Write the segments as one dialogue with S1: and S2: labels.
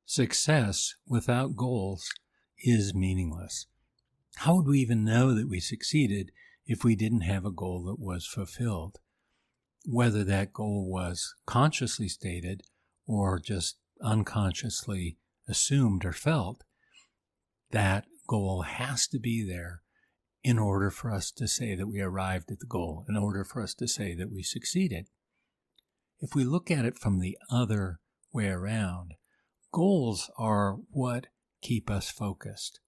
S1: Success without goals is meaningless. How would we even know that we succeeded if we didn't have a goal that was fulfilled? Whether that goal was consciously stated or just unconsciously assumed or felt, that goal has to be there in order for us to say that we arrived at the goal, in order for us to say that we succeeded. If we look at it from the other way around, goals are what keep us focused.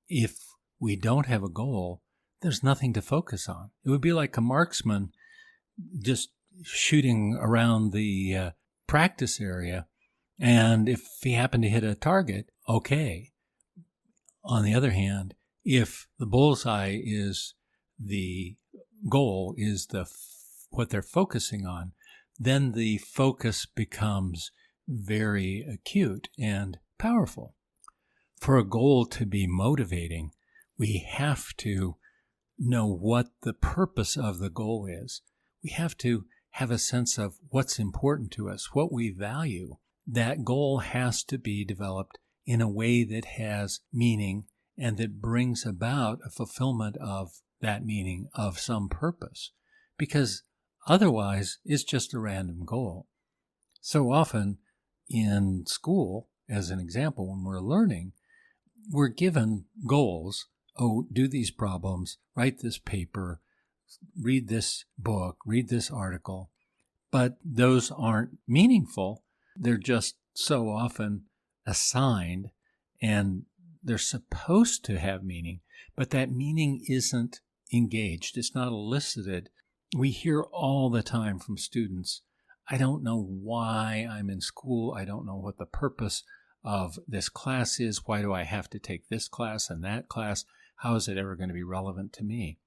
S1: If we don't have a goal, there's nothing to focus on. It would be like a marksman just shooting around the practice area, and if he happened to hit a target, okay. On the other hand, if the bullseye is the goal, is what they're focusing on, then the focus becomes very acute and powerful. For a goal to be motivating, we have to know what the purpose of the goal is. We have to have a sense of what's important to us, what we value. That goal has to be developed in a way that has meaning and that brings about a fulfillment of that meaning, of some purpose, because otherwise it's just a random goal. So often in school, as an example, when we're learning, we're given goals. Oh, do these problems, write this paper, read this book, read this article, but those aren't meaningful. They're just so often assigned, and they're supposed to have meaning, but that meaning isn't engaged. It's not elicited. We hear all the time from students, I don't know why I'm in school. I don't know what the purpose of this class is. Why do I have to take this class and that class? How is it ever going to be relevant to me?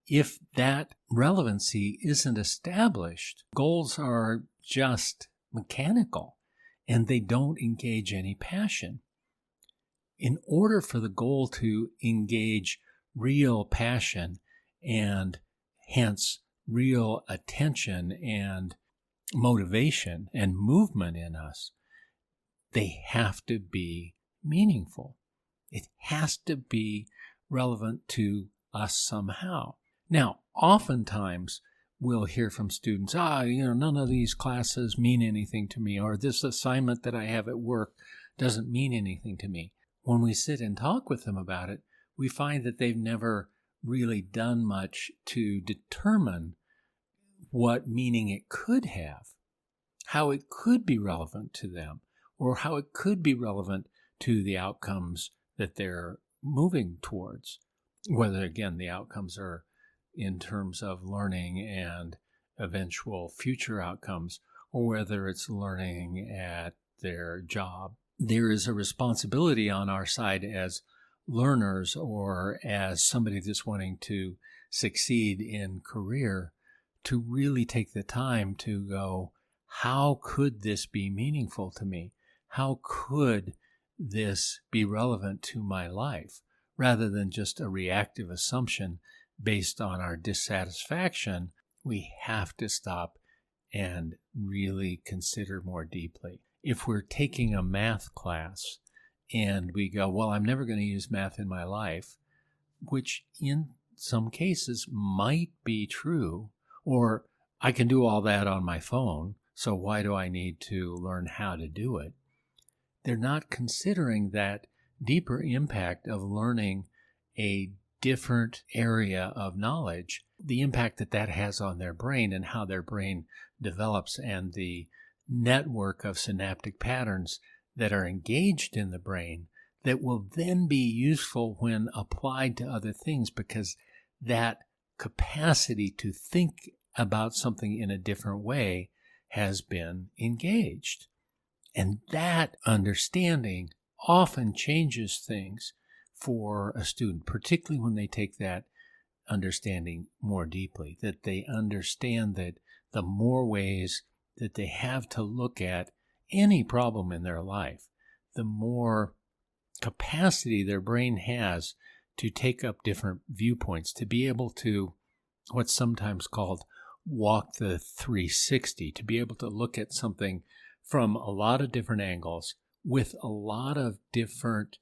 S1: If that relevancy isn't established, goals are just mechanical and they don't engage any passion. In order for the goal to engage real passion and hence real attention and motivation and movement in us, they have to be meaningful. It has to be relevant to us somehow. Now, oftentimes we'll hear from students, none of these classes mean anything to me, or this assignment that I have at work doesn't mean anything to me. When we sit and talk with them about it, we find that they've never really done much to determine what meaning it could have, how it could be relevant to them, or how it could be relevant to the outcomes that they're moving towards. Whether, again, the outcomes are in terms of learning and eventual future outcomes, or whether it's learning at their job. There is a responsibility on our side as learners or as somebody that's wanting to succeed in career to really take the time to go, how could this be meaningful to me? How could this be relevant to my life? Rather than just a reactive assumption based on our dissatisfaction, we have to stop and really consider more deeply. If we're taking a math class and we go, well, I'm never going to use math in my life, which in some cases might be true, or I can do all that on my phone, so why do I need to learn how to do it? They're not considering that deeper impact of learning a different area of knowledge, the impact that that has on their brain and how their brain develops and the network of synaptic patterns that are engaged in the brain that will then be useful when applied to other things, because that capacity to think about something in a different way has been engaged. And that understanding often changes things for a student, particularly when they take that understanding more deeply, that they understand that the more ways that they have to look at any problem in their life, the more capacity their brain has to take up different viewpoints, to be able to, what's sometimes called, walk the 360, to be able to look at something from a lot of different angles with a lot of different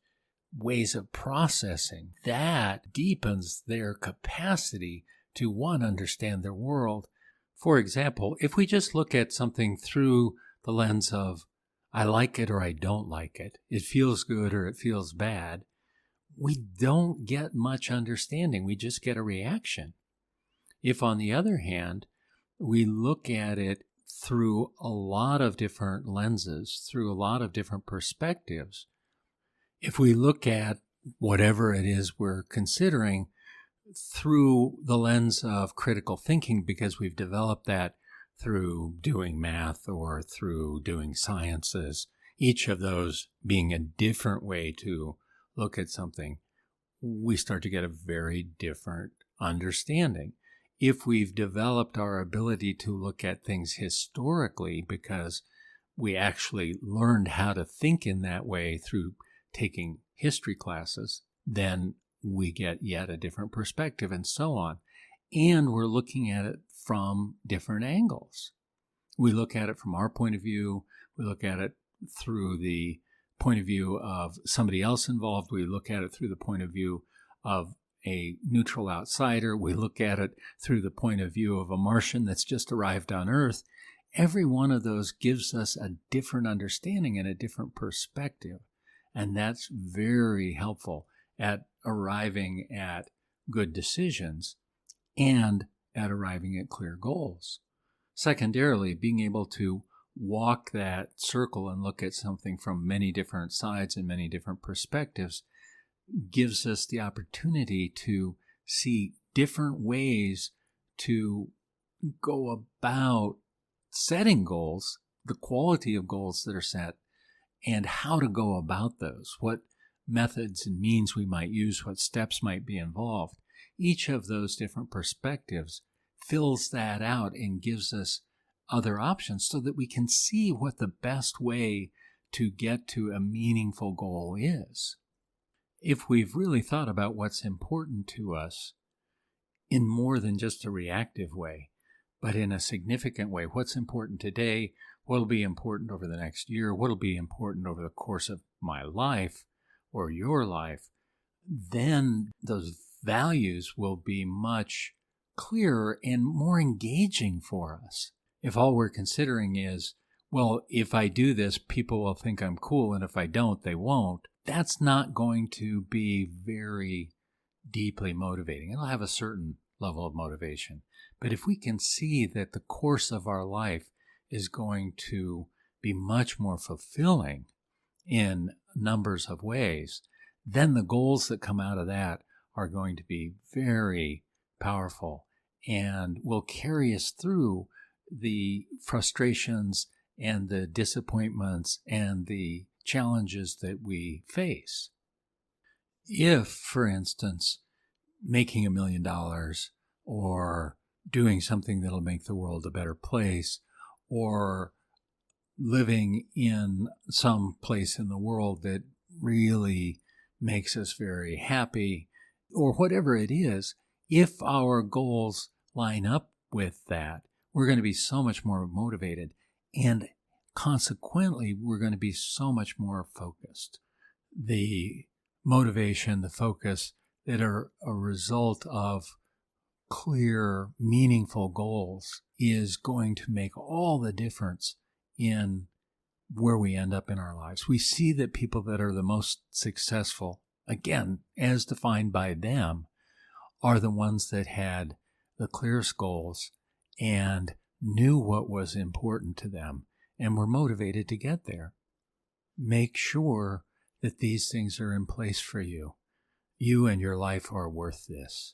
S1: ways of processing, that deepens their capacity to, one, understand their world. For example, if we just look at something through the lens of, I like it or I don't like it, it feels good or it feels bad, we don't get much understanding. We just get a reaction. If, on the other hand, we look at it through a lot of different lenses, through a lot of different perspectives, if we look at whatever it is we're considering through the lens of critical thinking, because we've developed that through doing math or through doing sciences, each of those being a different way to look at something, we start to get a very different understanding. If we've developed our ability to look at things historically because we actually learned how to think in that way through taking history classes, then we get yet a different perspective, and so on. And we're looking at it from different angles. We look at it from our point of view. We look at it through the point of view of somebody else involved. We look at it through the point of view of a neutral outsider. We look at it through the point of view of a Martian that's just arrived on Earth. Every one of those gives us a different understanding and a different perspective. And that's very helpful at arriving at good decisions and at arriving at clear goals. Secondarily, being able to walk that circle and look at something from many different sides and many different perspectives gives us the opportunity to see different ways to go about setting goals, the quality of goals that are set, and how to go about those, what methods and means we might use, what steps might be involved. Each of those different perspectives fills that out and gives us other options so that we can see what the best way to get to a meaningful goal is. If we've really thought about what's important to us in more than just a reactive way, but in a significant way, what's important today, what'll be important over the next year, what'll be important over the course of my life or your life, then those values will be much clearer and more engaging for us. If all we're considering is, well, if I do this, people will think I'm cool, and if I don't, they won't, that's not going to be very deeply motivating. It'll have a certain level of motivation. But if we can see that the course of our life is going to be much more fulfilling in numbers of ways, then the goals that come out of that are going to be very powerful and will carry us through the frustrations and the disappointments and the challenges that we face. If, for instance, making $1 million or doing something that'll make the world a better place, or living in some place in the world that really makes us very happy, or whatever it is, if our goals line up with that, we're going to be so much more motivated, and consequently, we're going to be so much more focused. The motivation, the focus that are a result of clear, meaningful goals is going to make all the difference in where we end up in our lives. We see that people that are the most successful, again, as defined by them, are the ones that had the clearest goals and knew what was important to them and were motivated to get there. Make sure that these things are in place for you. You and your life are worth this.